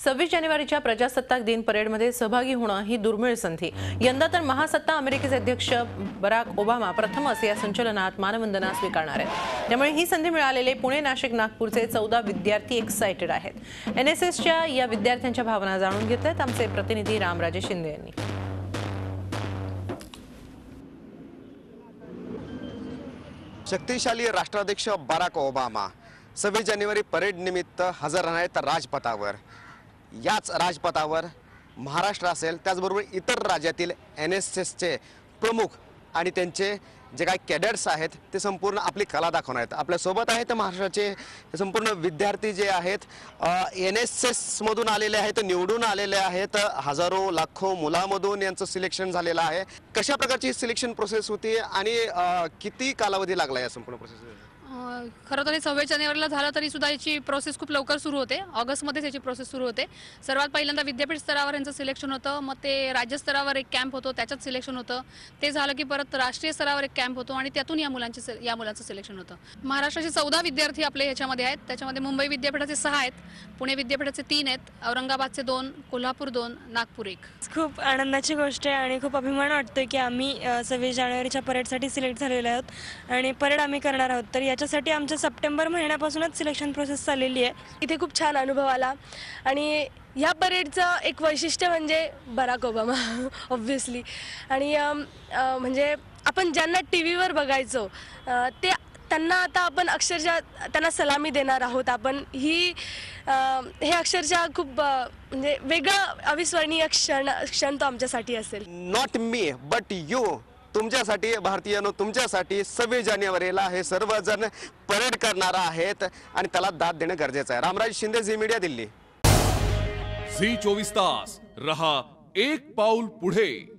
26 जानेवारीच्या प्रजासत्ताक दिन परेडमध्ये सहभागी होणं ही दुर्मिळ संधी। यंदा तर महासत्ता अमेरिकेचे अध्यक्ष बराक ओबामा प्रथमच या संचलनात मानवंदना स्वीकारणार आहेत। त्यामुळे ही संधी मिळालेले पुणे, नाशिक, नागपूरचे 14 विद्यार्थी एक्साइटेड आहेत। एनएसएसच्या या विद्यार्थ्यांच्या भावना जाणून घेतल्यात आमचे प्रतिनिधी रामराजे शिंदे यांनी। शक्तिशाली राष्ट्राध्यक्ष बराक ओबामा 26 जानेवारी परेड निमित्त हजर राहणार आहेत राजपथावर। याच राजपथावर महाराष्ट्र असेल, त्याचबरोबर इतर राज्यातील एनएसएसचे प्रमुख आणि त्यांचे जे काही कॅडेट्स आहेत ते संपूर्ण आपली कला दाखवणार आहेत। आपल्या सोबत आहेत महाराष्ट्राचे संपूर्ण विद्यार्थी जे आहेत एनएसएस मधून आलेले आहेत, निवडून आलेले आहेत। हजारो लाखो मुलांमधून यांचं सिलेक्शन झालेलं आहे। कशा प्रकारची सिलेक्शन प्रोसेस होती आणि किती कालावधी लागला या संपूर्ण प्रोसेस? खरं तर 26 जानेवारीला झालं तरी सुद्धा याची प्रोसेस खूप लवकर सुरू होते। ऑगस्टमध्येच याची प्रोसेस सुरू होते। सर्वात पहिल्यांदा विद्यापीठ स्तरावर यांचं सिलेक्शन होतं, मग ते राज्य स्तरावर एक कॅम्प होतो, त्याच्यात सिलेक्शन होतं। ते झालं की परत राष्ट्रीय स्तरावर एक कॅम्प होतो आणि त्यातून या मुलांचं सिलेक्शन होतं। महाराष्ट्राचे 14 विद्यार्थी आपले ह्याच्यामध्ये आहेत। त्याच्यामध्ये मुंबई विद्यापीठाचे 6 आहेत, पुणे विद्यापीठाचे 3 आहेत, औरंगाबादचे 2, कोल्हापूर 2, नागपूर 1। खूप आनंदाची गोष्ट आहे आणि खूप अभिमान वाटतोय की आम्ही 26 जानेवारीच्या परेडसाठी सिलेक्ट झालेलो आहोत आणि परेड आम्ही करणार आहोत। तर याच्यासाठी आमच्या सप्टेंबर महिन्यापासूनच सिलेक्शन प्रोसेस चाललेली आहे। इथे खूप छान अनुभव आला आणि या परेडचं एक वैशिष्ट्य म्हणजे बराक ओबामा ऑब्व्हियसली। आणि म्हणजे आपण ज्यांना टीव्हीवर बघायचो ते त्यांना आता आपण अक्षरशः त्यांना सलामी देणार आहोत। आपण हे अक्षरशः खूप म्हणजे वेगळा अविस्मरणीय क्षण तो आमच्यासाठी असेल। नॉट मी बट यू, तुमच्यासाठी भारतीयांनो, तुमच्यासाठी 26 जानेवारीला हे सर्वजण परेड करणार आहेत आणि त्याला दाद देणं गरजेचं आहे। रामराज शिंदे, झी मीडिया, दिल्ली। झी 24 तास रहा एक पाऊल पुढे।